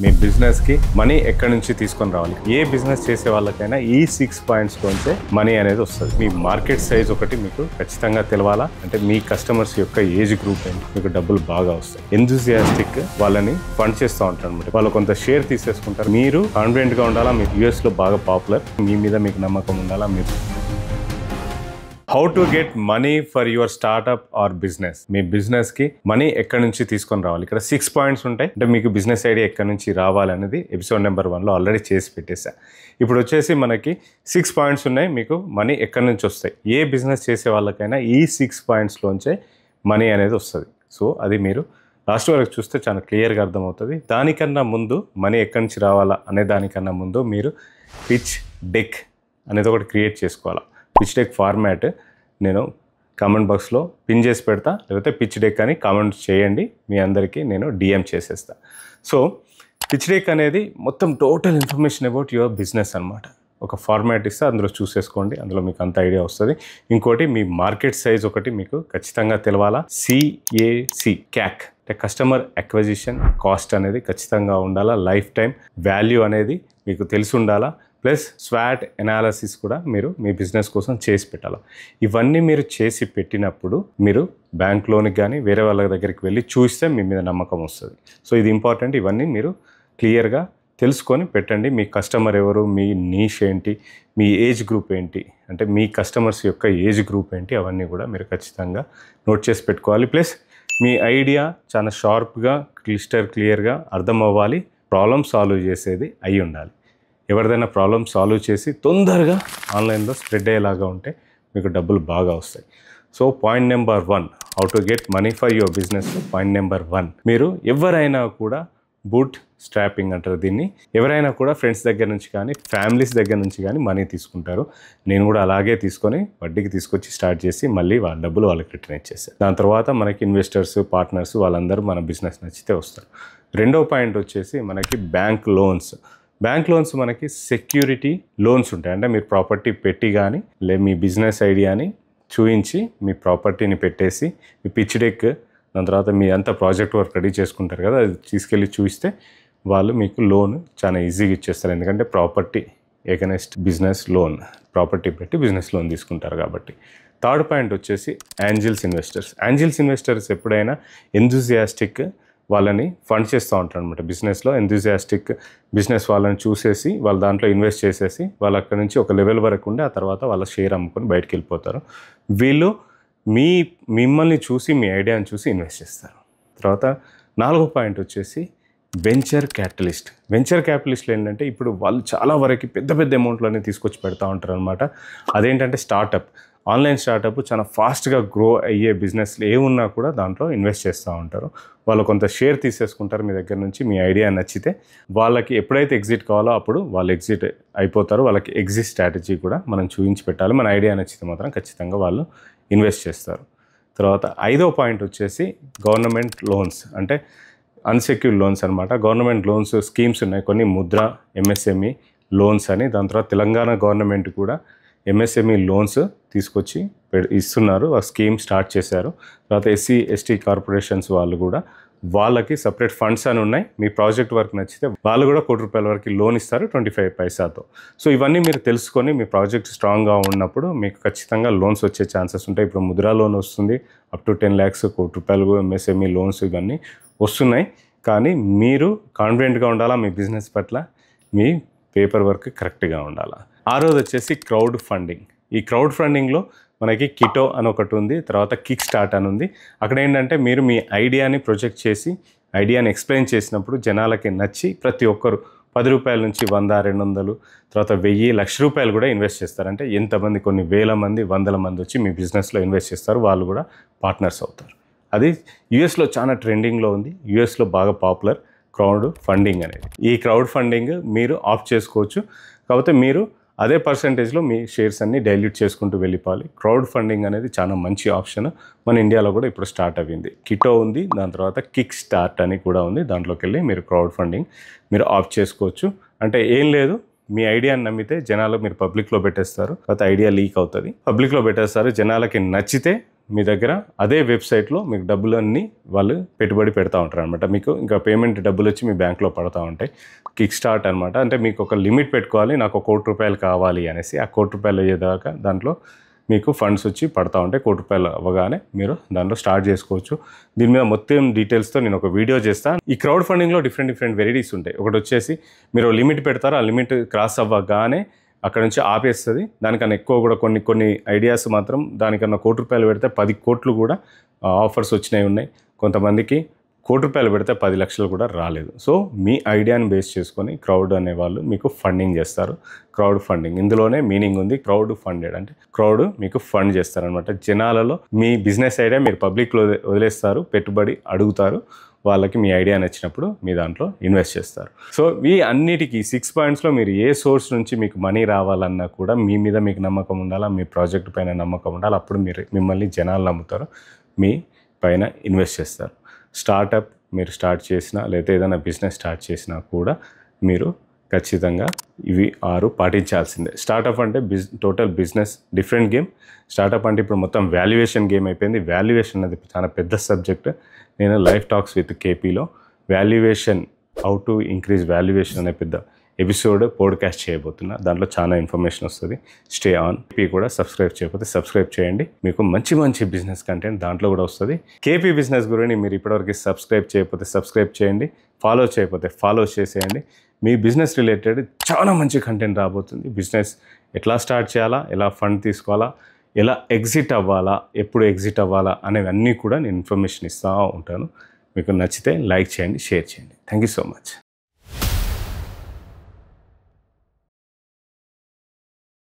మీ business కి money ఎక్కడి నుంచి తీసుకొని రావాలి? ఏ బిజినెస్ చేసే వాళ్ళకైనా ఈ 6 పాయింట్స్ తోనే మనీ అనేది వస్తుంది. మీ మార్కెట్ సైజ్ ఒకటి మీకు ఖచ్చితంగా తెలవాలా, అంటే మీ కస్టమర్స్ యొక్క ఏజ్ గ్రూప్ ఏంటి, మీకు డబ్బులు బాగా వస్తాయి. ఎంతూజియాస్టిక్ వాళ్ళని ఫండ్ చేస్తూ ఉంటారు అనమాట. వాళ్ళు కొంత షేర్ తీసేసుకుంటారు. మీరు కాన్ఫిడెంట్ గా ఉండాలా, మీరు యూఎస్ లో బాగా పాపులర్, మీ మీద మీకు నమ్మకం ఉండాలా. మీరు how to get money for your startup or business. మీ బిజినెస్ కి మనీ ఎక్కడి నుంచి తీసుకొని రావాలి? ఇక్కడ 6 పాయింట్స్ ఉంటాయి. అంటే మీకు బిజినెస్ ఐడియా ఎక్కడి నుంచి రావాలనేది ఎపిసోడ్ నెంబర్ 1 లో ఆల్రెడీ చేసి పెట్టేసా. ఇప్పుడు వచ్చేసి మనకి 6 పాయింట్స్ ఉన్నాయి. మీకు మనీ ఎక్కడి నుంచి వస్తాయి? ఏ బిజినెస్ చేసే వాళ్ళకైనా ఈ 6 పాయింట్స్లోంచే మనీ అనేది వస్తుంది. సో అది మీరు లాస్ట్ వరకు చూస్తే చాలా క్లియర్గా అర్థమవుతుంది. దానికన్నా ముందు మనీ ఎక్కడి నుంచి రావాలా అనే దానికన్నా ముందు మీరు పిచ్ డెక్ అనేది ఒకటి క్రియేట్ చేసుకోవాలా. పిచ్ డెక్ ఫార్మాట్ నేను కామెంట్ బాక్స్లో పిన్ చేసి పెడతా, లేకపోతే పిచ్ డెక్ అని కామెంట్ చేయండి, మీ అందరికీ నేను డిఎం చేసేస్తా. సో పిచ్ డెక్ అనేది మొత్తం total information about your business అనమాట. ఒక ఫార్మాట్ ఇస్తే అందులో చూసేసుకోండి, అందులో మీకు అంత ఐడియా వస్తుంది. ఇంకోటి మీ మార్కెట్ సైజ్ ఒకటి మీకు ఖచ్చితంగా తెలవాలా. CAC అంటే కస్టమర్ అక్విజిషన్ కాస్ట్ అనేది ఖచ్చితంగా ఉండాలా. లైఫ్ టైం వాల్యూ అనేది మీకు తెలిసి ఉండాలా. ప్లస్ స్వాట్ ఎనాలిసిస్ కూడా మీరు మీ బిజినెస్ కోసం చేసి పెట్టాలి. ఇవన్నీ మీరు చేసి పెట్టినప్పుడు మీరు బ్యాంక్ లోన్కి కానీ వేరే వాళ్ళ దగ్గరికి వెళ్ళి చూస్తే మీ మీద నమ్మకం వస్తుంది. సో ఇది ఇంపార్టెంట్. ఇవన్నీ మీరు క్లియర్గా తెలుసుకొని పెట్టండి. మీ కస్టమర్ ఎవరు, మీ నీష్ ఏంటి, మీ ఏజ్ గ్రూప్ ఏంటి, అంటే మీ కస్టమర్స్ యొక్క ఏజ్ గ్రూప్ ఏంటి, అవన్నీ కూడా మీరు ఖచ్చితంగా నోట్ చేసి పెట్టుకోవాలి. ప్లస్ మీ ఐడియా చాలా షార్ప్గా క్లియర్గా అర్థం అవ్వాలి. ప్రాబ్లమ్ సాల్వ్ చేసేది అయి ఉండాలి. ఎవరిదైనా ప్రాబ్లమ్ సాల్వ్ చేసి తొందరగా ఆన్లైన్లో స్ప్రెడ్ అయ్యేలాగా ఉంటే మీకు డబ్బులు బాగా వస్తాయి. So point number 1, how to get money for your business. Point number 1, మీరు ఎవరైనా కూడా బూట్ స్ట్రాపింగ్ అంటారు దీన్ని. ఎవరైనా కూడా ఫ్రెండ్స్ దగ్గర నుంచి కానీ ఫ్యామిలీస్ దగ్గర నుంచి కానీ మనీ తీసుకుంటారు. నేను కూడా అలాగే తీసుకొని వడ్డీకి తీసుకొచ్చి స్టార్ట్ చేసి మళ్ళీ వాళ్ళ డబ్బులు వాళ్ళకి రిటర్న్ ఇచ్చేస్తారు. దాని తర్వాత మనకి ఇన్వెస్టర్స్, పార్ట్నర్స్ వాళ్ళందరూ మన బిజినెస్ నచ్చితే వస్తారు. రెండో పాయింట్ వచ్చేసి మనకి బ్యాంక్ లోన్స్. బ్యాంక్ లోన్స్ మనకి సెక్యూరిటీ లోన్స్ ఉంటాయి. అంటే మీరు ప్రాపర్టీ పెట్టి కానీ మీ బిజినెస్ ఐడియాని చూపించి మీ ప్రాపర్టీని పెట్టేసి మీ పిచ్ డెక్, దాని తర్వాత మీ అంతా ప్రాజెక్ట్ వర్క్ రెడీ చేసుకుంటారు కదా, అది తీసుకెళ్ళి చూపిస్తే వాళ్ళు మీకు లోన్ చాలా ఈజీగా ఇచ్చేస్తారు. ఎందుకంటే property against business loan, property పెట్టి బిజినెస్ లోన్ తీసుకుంటారు కాబట్టి. థర్డ్ పాయింట్ వచ్చేసి ఏంజల్స్ ఇన్వెస్టర్స్. ఏంజల్స్ ఇన్వెస్టర్స్ ఎప్పుడైనా ఎంతూజియాస్టిక్ వాళ్ళని ఫండ్ చేస్తూ ఉంటారు అనమాట. బిజినెస్లో ఎంతూజియాస్టిక్ బిజినెస్ వాళ్ళని చూసేసి వాళ్ళ దాంట్లో ఇన్వెస్ట్ చేసేసి వాళ్ళు అక్కడ నుంచి ఒక లెవెల్ వరకు ఉండి ఆ తర్వాత వాళ్ళ షేర్ అమ్ముకొని బయటకు వెళ్ళిపోతారు. వీళ్ళు మిమ్మల్ని చూసి, మీ ఐడియాని చూసి ఇన్వెస్ట్ చేస్తారు. తర్వాత 4వ పాయింట్ వచ్చేసి వెంచర్ క్యాపిటలిస్ట్. వెంచర్ క్యాపిటలిస్ట్లు ఏంటంటే ఇప్పుడు వాళ్ళు చాలా వరకు పెద్ద పెద్ద అమౌంట్లన్నీ తీసుకొచ్చి పెడతా ఉంటారు అనమాట. అదేంటంటే స్టార్టప్, ఆన్లైన్ స్టార్టప్ చాలా ఫాస్ట్గా గ్రో అయ్యే బిజినెస్లు ఏమున్నా కూడా దాంట్లో ఇన్వెస్ట్ చేస్తూ ఉంటారు. వాళ్ళు కొంత షేర్ తీసేసుకుంటారు మీ దగ్గర నుంచి. మీ ఐడియా నచ్చితే వాళ్ళకి ఎప్పుడైతే ఎగ్జిట్ కావాలో అప్పుడు వాళ్ళు ఎగ్జిట్ అయిపోతారు. వాళ్ళకి ఎగ్జిట్ స్ట్రాటజీ కూడా మనం చూపించి పెట్టాలి. మన ఐడియా నచ్చితే మాత్రం ఖచ్చితంగా వాళ్ళు ఇన్వెస్ట్ చేస్తారు. తర్వాత 5వ పాయింట్ వచ్చేసి గవర్నమెంట్ లోన్స్, అంటే అన్సెక్యూర్డ్ లోన్స్ అనమాట. గవర్నమెంట్ లోన్స్ స్కీమ్స్ ఉన్నాయి కొన్ని, ముద్ర, MSME లోన్స్ అని. దాని తర్వాత తెలంగాణ గవర్నమెంట్ కూడా MSME లోన్స్ తీసుకొచ్చి ఇస్తున్నారు. ఆ స్కీమ్ స్టార్ట్ చేశారు. తర్వాత SC ST కార్పొరేషన్స్ వాళ్ళు కూడా వాళ్ళకి సపరేట్ ఫండ్స్ అని ఉన్నాయి. మీ ప్రాజెక్ట్ వర్క్ నచ్చితే వాళ్ళు కూడా ₹1,00,00,000 వరకు లోన్ ఇస్తారు 25 పైసాతో. సో ఇవన్నీ మీరు తెలుసుకొని మీ ప్రాజెక్ట్ స్ట్రాంగ్గా ఉన్నప్పుడు మీకు ఖచ్చితంగా లోన్స్ వచ్చే ఛాన్సెస్ ఉంటాయి. ఇప్పుడు ముద్రా లోన్ వస్తుంది up to 10 lakhs, ₹1,00,00,000 MSME loans ఇవన్నీ వస్తున్నాయి. కానీ మీరు కాన్ఫిడెంట్గా ఉండాలా మీ బిజినెస్ పట్ల, మీ పేపర్ వర్క్ కరెక్ట్గా ఉండాలా. 6వది వచ్చేసి క్రౌడ్ ఫండింగ్. ఈ క్రౌడ్ ఫండింగ్లో మనకి కిటో అని ఒకటి ఉంది, తర్వాత కిక్ స్టార్ట్ అని ఉంది. అక్కడ ఏంటంటే మీరు మీ ఐడియాని ప్రొజెక్ట్ చేసి ఐడియాని ఎక్స్ప్లెయిన్ చేసినప్పుడు జనాలకి నచ్చి ప్రతి ఒక్కరు ₹10 నుంచి 100, 200, తర్వాత 1000, ₹1,00,000 కూడా ఇన్వెస్ట్ చేస్తారు. అంటే ఎంతమంది, కొన్ని వేల మంది, వందల మంది వచ్చి మీ బిజినెస్లో ఇన్వెస్ట్ చేస్తారు. వాళ్ళు కూడా పార్ట్నర్స్ అవుతారు. అది యూఎస్లో చాలా ట్రెండింగ్లో ఉంది. యూఎస్లో బాగా పాపులర్ క్రౌడ్ ఫండింగ్ అనేది. ఈ క్రౌడ్ ఫండింగ్ మీరు ఆఫ్ చేసుకోవచ్చు. కాకపోతే మీరు అదే పర్సంటేజ్లో మీ షేర్స్ అన్ని డైల్యూట్ చేసుకుంటూ వెళ్ళిపోవాలి. క్రౌడ్ ఫండింగ్ అనేది చాలా మంచి ఆప్షన్. మన ఇండియాలో కూడా ఇప్పుడు స్టార్ట్ అయ్యింది. కిటో ఉంది, దాని తర్వాత కిక్ స్టార్ట్ అని కూడా ఉంది. దాంట్లోకి వెళ్ళి మీరు క్రౌడ్ ఫండింగ్ మీరు ఆఫ్ చేసుకోవచ్చు. అంటే ఏం లేదు, మీ ఐడియాని నమ్మితే జనాలు మీరు పబ్లిక్లో పెట్టేస్తారు, తర్వాత ఐడియా లీక్ అవుతుంది, పబ్లిక్లో పెట్టేస్తారు, జనాలకి నచ్చితే మీ దగ్గర అదే వెబ్సైట్లో మీకు డబ్బులన్నీ వాళ్ళు పెట్టుబడి పెడతా ఉంటారు అనమాట. మీకు ఇంకా పేమెంట్ డబ్బులు వచ్చి మీ బ్యాంక్లో పడుతూ ఉంటాయి. కిక్ స్టార్ట్ అనమాట. అంటే మీకు ఒక లిమిట్ పెట్టుకోవాలి, నాకు ₹1,00,00,000 కావాలి అనేసి. ఆ ₹1,00,00,000 అయ్యేదాకా దాంట్లో మీకు ఫండ్స్ వచ్చి పడతా ఉంటాయి. ₹1,00,00,000 అవ్వగానే మీరు దాంట్లో స్టార్ట్ చేసుకోవచ్చు. దీని మీద మొత్తం డీటెయిల్స్తో నేను ఒక వీడియో చేస్తాను. ఈ క్రౌడ్ ఫండింగ్లో డిఫరెంట్ వెరైటీస్ ఉంటాయి. ఒకటి వచ్చేసి మీరు లిమిట్ పెడతారు, ఆ లిమిట్ క్రాస్ అవ్వగానే అక్కడ నుంచి ఆపేస్తుంది. దానికన్నా ఎక్కువ కూడా కొన్ని ఐడియాస్ మాత్రం దానికన్నా ₹1,00,00,000 పెడితే 10 కోట్లు కూడా ఆఫర్స్ వచ్చినాయి ఉన్నాయి. కొంతమందికి ₹1,00,00,000 పెడితే 10 లక్షలు కూడా రాలేదు. సో మీ ఐడియాని బేస్ చేసుకొని క్రౌడ్ అనేవాళ్ళు మీకు ఫండింగ్ చేస్తారు. క్రౌడ్ ఫండింగ్ ఇందులోనే మీనింగ్ ఉంది. క్రౌడ్ ఫండెడ్ అంటే క్రౌడ్ మీకు ఫండ్ చేస్తారనమాట. జనాలలో మీ బిజినెస్ ఐడియా మీరు పబ్లిక్లో వదిలేస్తారు, పెట్టుబడి అడుగుతారు, వాళ్ళకి మీ ఐడియా నచ్చినప్పుడు మీ దాంట్లో ఇన్వెస్ట్ చేస్తారు. సో ఈ అన్నిటికీ 6 పాయింట్స్లో మీరు ఏ సోర్స్ నుంచి మీకు మనీ రావాలన్నా కూడా మీ మీద మీకు నమ్మకం ఉండాలా, మీ ప్రాజెక్ట్ పైన నమ్మకం ఉండాలి. అప్పుడు మిమ్మల్ని జనాలు నమ్ముతారు, మీ పైన ఇన్వెస్ట్ చేస్తారు. స్టార్టప్ మీరు స్టార్ట్ చేసినా లేకపోతే ఏదైనా బిజినెస్ స్టార్ట్ చేసినా కూడా మీరు ఖచ్చితంగా ఇవి 6 పాటించాల్సిందే. స్టార్టప్ అంటే total business different game. Startup అంటే ఇప్పుడు మొత్తం వాల్యుయేషన్ గేమ్ అయిపోయింది. వాల్యుయేషన్ అనేది చాలా పెద్ద సబ్జెక్ట్. నేను లైఫ్ టాక్స్ విత్ కేపీలో valuation, how to increase valuation అనే పెద్ద ఎపిసోడ్ పోడ్కాస్ట్ చేయబోతున్నా. దాంట్లో చాలా ఇన్ఫర్మేషన్ వస్తుంది. Stay on. కేపీ కూడా సబ్స్క్రైబ్ చేయకపోతే సబ్స్క్రైబ్ చేయండి. మీకు మంచి బిజినెస్ కంటెంట్ దాంట్లో కూడా వస్తుంది. కేపీ బిజినెస్ గురించి మీరు ఇప్పటివరకు సబ్స్క్రైబ్ చేయకపోతే సబ్స్క్రైబ్ చేయండి, ఫాలో చేయకపోతే ఫాలో చేసేయండి. మీ బిజినెస్ రిలేటెడ్ చాలా మంచి కంటెంట్ రాబోతుంది. బిజినెస్ ఎట్లా స్టార్ట్ చేయాలా, ఎలా ఫండ్ తీసుకోవాలా, ఎలా ఎగ్జిట్ అవ్వాలా, ఎప్పుడు ఎగ్జిట్ అవ్వాలా అనేవన్నీ కూడా నేను ఇన్ఫర్మేషన్ ఇస్తూ ఉంటాను. మీకు నచ్చితే లైక్ చేయండి, షేర్ చేయండి. Thank you so much.